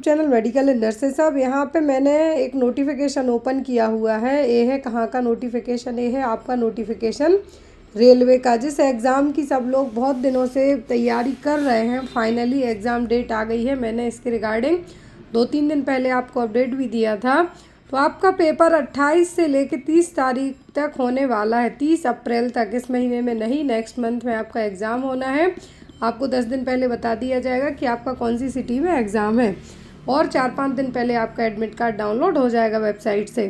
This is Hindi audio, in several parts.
चैनल मेडिकल एंड नर्सेज साहब, यहाँ पे मैंने एक नोटिफिकेशन ओपन किया हुआ है। ये है कहाँ का नोटिफिकेशन? ये है आपका नोटिफिकेशन रेलवे का, जिस एग्ज़ाम की सब लोग बहुत दिनों से तैयारी कर रहे हैं। फाइनली एग्ज़ाम डेट आ गई है। मैंने इसके रिगार्डिंग 2-3 दिन पहले आपको अपडेट भी दिया था। तो आपका पेपर 28 से लेकर 30 तारीख तक होने वाला है, 30 अप्रैल तक। इस महीने में नहीं, नेक्स्ट मंथ में आपका एग्ज़ाम होना है। आपको 10 दिन पहले बता दिया जाएगा कि आपका कौन सी सिटी में एग्ज़ाम है, और 4-5 दिन पहले आपका एडमिट कार्ड डाउनलोड हो जाएगा वेबसाइट से।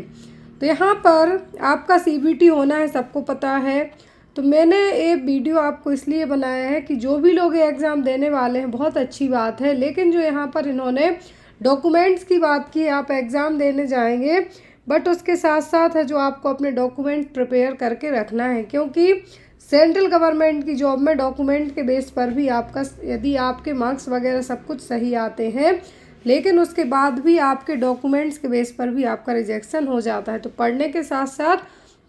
तो यहाँ पर आपका CBT होना है, सबको पता है। तो मैंने ये वीडियो आपको इसलिए बनाया है कि जो भी लोग ये एग्ज़ाम देने वाले हैं, बहुत अच्छी बात है, लेकिन जो यहाँ पर इन्होंने डॉक्यूमेंट्स की बात की, आप एग्ज़ाम देने जाएंगे बट उसके साथ साथ है जो आपको अपने डॉक्यूमेंट प्रिपेयर करके रखना है, क्योंकि सेंट्रल गवर्नमेंट की जॉब में डॉक्यूमेंट के बेस पर भी आपका, यदि आपके मार्क्स वगैरह सब कुछ सही आते हैं, लेकिन उसके बाद भी आपके डॉक्यूमेंट्स के बेस पर भी आपका रिजेक्शन हो जाता है। तो पढ़ने के साथ साथ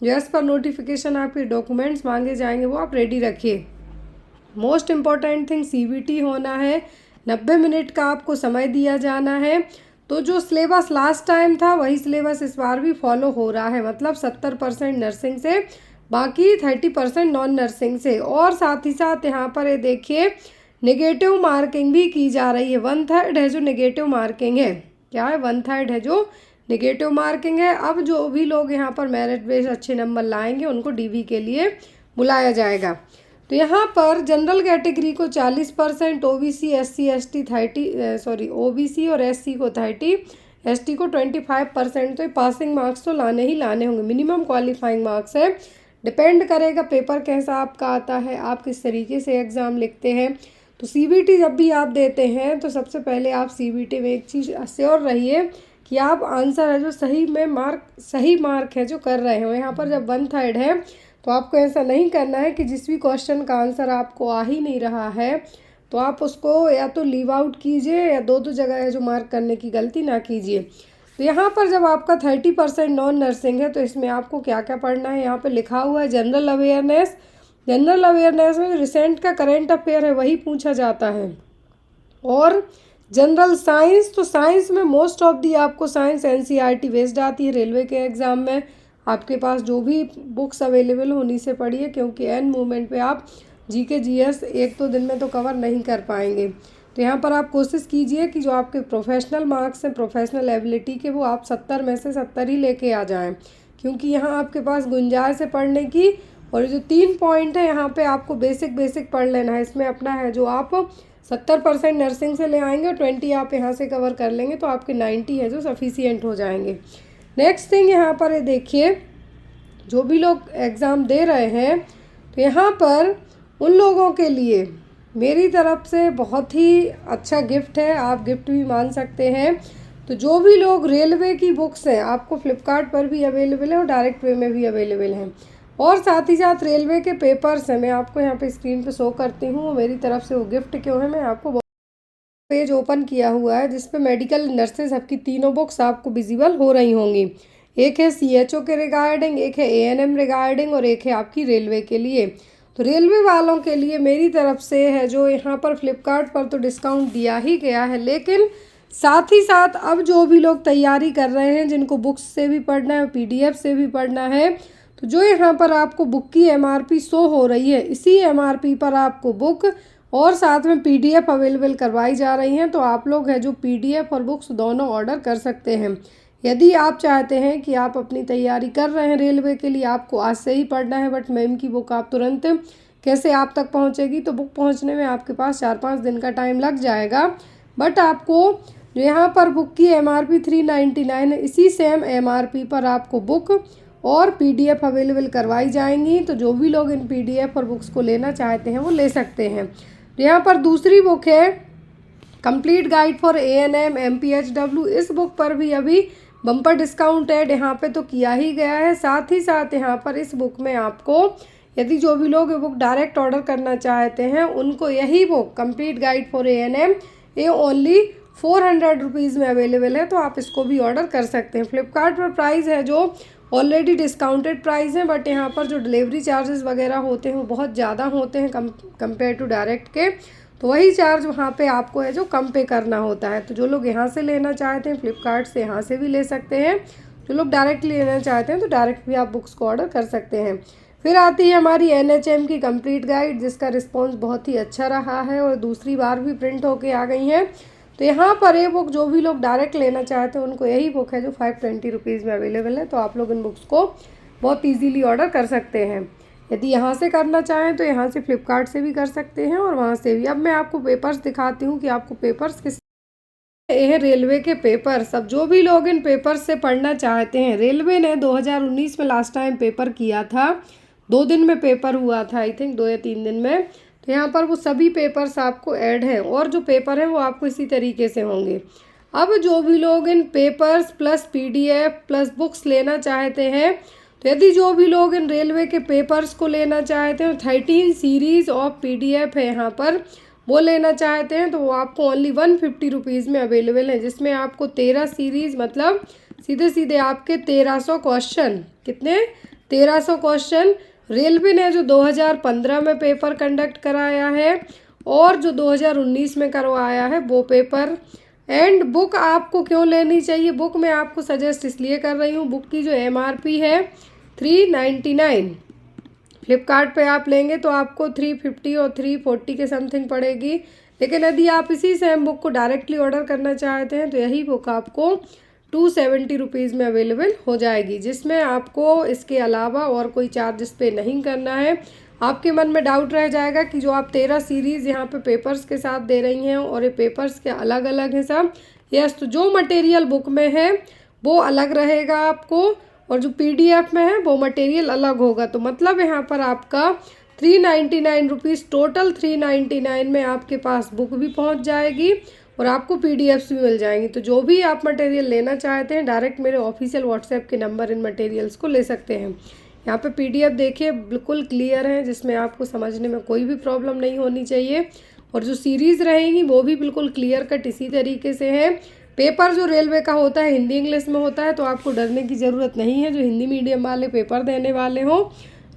जो एज पर नोटिफिकेशन आपके डॉक्यूमेंट्स मांगे जाएंगे वो आप रेडी रखिए। मोस्ट इम्पॉर्टेंट थिंग CBT होना है। 90 मिनट का आपको समय दिया जाना है। तो जो सिलेबस लास्ट टाइम था वही सिलेबस इस बार भी फॉलो हो रहा है, मतलब 70% नर्सिंग से, बाकी 30% नॉन नर्सिंग से। और साथ ही साथ यहाँ पर ये देखिए नेगेटिव मार्किंग भी की जा रही है। 1/3 है जो नेगेटिव मार्किंग है। क्या है? 1/3 है जो नेगेटिव मार्किंग है। अब जो भी लोग यहाँ पर मेरिट बेस अच्छे नंबर लाएंगे उनको DV के लिए बुलाया जाएगा। तो यहाँ पर जनरल कैटेगरी को 40%, OBC SC ST 30 OBC और SC को 30, ST को 25%। तो ये पासिंग मार्क्स तो लाने ही लाने होंगे, मिनिमम क्वालिफाइंग मार्क्स है। डिपेंड करेगा पेपर कैसा आपका आता है, आप किस तरीके से एग्ज़ाम लिखते हैं। तो CBT जब भी आप देते हैं तो सबसे पहले आप CBT में एक चीज़ श्योर रहिए कि आप आंसर है जो सही मार्क है जो कर रहे हो। यहाँ पर जब 1/3 है तो आपको ऐसा नहीं करना है कि जिस भी क्वेश्चन का आंसर आपको आ ही नहीं रहा है तो आप उसको या तो लीव आउट कीजिए या 2-2 जगह है जो मार्क करने की गलती ना कीजिए। तो यहाँ पर जब आपका 30% नॉन नर्सिंग है तो इसमें आपको क्या क्या पढ़ना है, यहाँ पर लिखा हुआ है जनरल अवेयरनेस। जनरल अवेयरनेस में रिसेंट का करंट अफेयर है वही पूछा जाता है। और जनरल साइंस, तो साइंस में मोस्ट ऑफ दी आपको साइंस NCERT बेस्ड आती है। रेलवे के एग्ज़ाम में आपके पास जो भी बुक्स अवेलेबल होनी से पढ़िए, क्योंकि एन मोमेंट पे आप GK GS 1-2 दिन में तो कवर नहीं कर पाएंगे। तो यहाँ पर आप कोशिश कीजिए कि जो आपके प्रोफेशनल मार्क्स हैं, प्रोफेशनल एबिलिटी के, वो आप 70 में से 70 ही लेके आ जाएं, क्योंकि यहाँ आपके पास गुंजाइश है पढ़ने की। और जो 3 पॉइंट है यहाँ पे आपको बेसिक पढ़ लेना है। इसमें अपना है जो आप 70% नर्सिंग से ले आएंगे और 20 आप यहाँ से कवर कर लेंगे तो आपके 90 है जो सफिशियंट हो जाएंगे। नेक्स्ट थिंग यहाँ पर ये देखिए, जो भी लोग एग्ज़ाम दे रहे हैं तो यहाँ पर उन लोगों के लिए मेरी तरफ से बहुत ही अच्छा गिफ्ट है, आप गिफ्ट भी मान सकते हैं। तो जो भी लोग रेलवे की बुक्स हैं आपको फ्लिपकार्ट पर भी अवेलेबल है और डायरेक्ट वे में भी अवेलेबल हैं, और साथ ही साथ रेलवे के पेपर्स हैं। मैं आपको यहाँ पे स्क्रीन पे शो करती हूँ मेरी तरफ से वो गिफ्ट क्यों है। मैं आपको पेज ओपन किया हुआ है जिसपे मेडिकल नर्सेज सबकी तीनों बुक्स आपको विजिबल हो रही होंगी। एक है CHO के रिगार्डिंग, एक है ANM रिगार्डिंग, और एक है आपकी रेलवे के लिए। तो रेलवे वालों के लिए मेरी तरफ से है जो यहाँ पर फ्लिपकार्ट पर तो डिस्काउंट दिया ही गया है, लेकिन साथ ही साथ अब जो भी लोग तैयारी कर रहे हैं, जिनको बुक्स से भी पढ़ना है, PDF से भी पढ़ना है, तो जो यहाँ पर आपको बुक की MRP शो हो रही है, इसी MRP पर आपको बुक और साथ में PDF अवेलेबल करवाई जा रही हैं। तो आप लोग है जो PDF और बुक्स दोनों ऑर्डर कर सकते हैं। यदि आप चाहते हैं कि आप अपनी तैयारी कर रहे हैं रेलवे के लिए, आपको आज से ही पढ़ना है बट मैम की बुक आप तुरंत कैसे आप तक पहुंचेगी, तो बुक पहुंचने में आपके पास 4-5 दिन का टाइम लग जाएगा। बट आपको जो यहाँ पर बुक की MRP 399 है, इसी सेम MRP पर आपको बुक और PDF अवेलेबल करवाई जाएंगी। तो जो भी लोग इन PDF और बुक्स को लेना चाहते हैं वो ले सकते हैं। तो यहाँ पर दूसरी बुक है complete guide for ANM MPHW। इस बुक पर भी अभी बम्पर डिस्काउंट ऐड यहाँ पे तो किया ही गया है। साथ ही साथ यहाँ पर इस बुक में आपको, यदि जो भी लोग ये बुक डायरेक्ट ऑर्डर करना चाहते हैं उनको यही book complete guide for ANM ये ओनली 400 रुपीज़ में अवेलेबल है, तो आप इसको भी ऑर्डर कर सकते हैं। फ्लिपकार्ट पर प्राइस है जो ऑलरेडी डिस्काउंटेड प्राइस है, बट यहाँ पर जो डिलीवरी चार्जेस वगैरह होते हैं वो बहुत ज़्यादा होते हैं कंपेयर टू डायरेक्ट के। तो वही चार्ज वहाँ पे आपको है जो कम पे करना होता है। तो जो लोग यहाँ से लेना चाहते हैं फ्लिपकार्ट से, यहाँ से भी ले सकते हैं। जो लोग डायरेक्ट लेना चाहते हैं तो डायरेक्ट भी आप बुक्स को ऑर्डर कर सकते हैं। फिर आती है हमारी NHM की कंप्लीट गाइड, जिसका रिस्पॉन्स बहुत ही अच्छा रहा है और दूसरी बार भी प्रिंट होके आ गई है। तो यहाँ पर ये बुक जो भी लोग डायरेक्ट लेना चाहते हैं उनको यही बुक है जो 520 रुपीज़ में अवेलेबल है। तो आप लोग इन बुक्स को बहुत ईजीली ऑर्डर कर सकते हैं। यदि यहाँ से करना चाहें तो यहाँ से फ्लिपकार्ट से भी कर सकते हैं और वहाँ से भी। अब मैं आपको पेपर्स दिखाती हूँ कि आपको पेपर्स किस, ये है रेलवे के पेपर। सब जो भी लोग इन पेपर्स से पढ़ना चाहते हैं, रेलवे ने 2019 में लास्ट टाइम पेपर किया था, 2 दिन में पेपर हुआ था, आई थिंक 2 या 3 दिन में। तो यहाँ पर वो सभी पेपर्स आपको ऐड हैं और जो पेपर हैं वो आपको इसी तरीके से होंगे। अब जो भी लोग इन papers plus PDF plus books लेना चाहते हैं, तो यदि जो भी लोग इन रेलवे के पेपर्स को लेना चाहते हैं, 13 सीरीज़ ऑफ PDF है यहाँ पर, वो लेना चाहते हैं तो वो आपको ओनली 150 रुपीज़ में अवेलेबल है, जिसमें आपको 13 सीरीज़ मतलब सीधे सीधे आपके 1300 क्वेश्चन, कितने 1300 क्वेश्चन रेलवे ने जो 2015 में पेपर कंडक्ट कराया है और जो 2019 में करवाया है वो पेपर। एंड बुक आपको क्यों लेनी चाहिए, बुक मैं आपको सजेस्ट इसलिए कर रही हूँ, बुक की जो MRP है 399, फ्लिपकार्ट पे आप लेंगे तो आपको 350 और 340 के समथिंग पड़ेगी। लेकिन यदि आप इसी सेम बुक को डायरेक्टली ऑर्डर करना चाहते हैं तो यही बुक आपको 270 रुपीज़ में अवेलेबल हो जाएगी, जिसमें आपको इसके अलावा और कोई चार्जेस पे नहीं करना है। आपके मन में डाउट रह जाएगा कि जो आप 13 सीरीज़ यहाँ पे पेपर्स के साथ दे रही हैं और ये पेपर्स के अलग अलग हैं सब। यस, तो जो मटेरियल बुक में है वो अलग रहेगा आपको और जो PDF में है वो मटेरियल अलग होगा। तो मतलब यहाँ पर आपका 399 रुपीज़, टोटल 399 में आपके पास बुक भी पहुँच जाएगी और आपको PDFs भी मिल जाएंगी। तो जो भी आप मटेरियल लेना चाहते हैं डायरेक्ट मेरे ऑफिशियल WhatsApp के नंबर इन मटेरियल्स को ले सकते हैं। यहाँ पे PDF देखिए बिल्कुल क्लियर है, जिसमें आपको समझने में कोई भी प्रॉब्लम नहीं होनी चाहिए। और जो सीरीज़ रहेंगी वो भी बिल्कुल क्लियर कट इसी तरीके से है। पेपर जो रेलवे का होता है हिंदी इंग्लिश में होता है, तो आपको डरने की ज़रूरत नहीं है जो हिंदी मीडियम वाले पेपर देने वाले हों।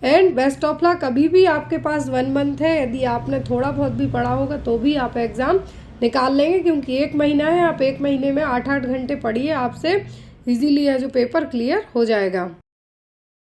एंड बेस्ट ऑफ लक, अभी भी आपके पास 1 मंथ है, यदि आपने थोड़ा बहुत भी पढ़ा होगा तो भी आप एग्ज़ाम निकाल लेंगे, क्योंकि 1 महीना है। आप 1 महीने में 8-8 घंटे पढ़िए, आपसे इजीली है जो पेपर क्लियर हो जाएगा।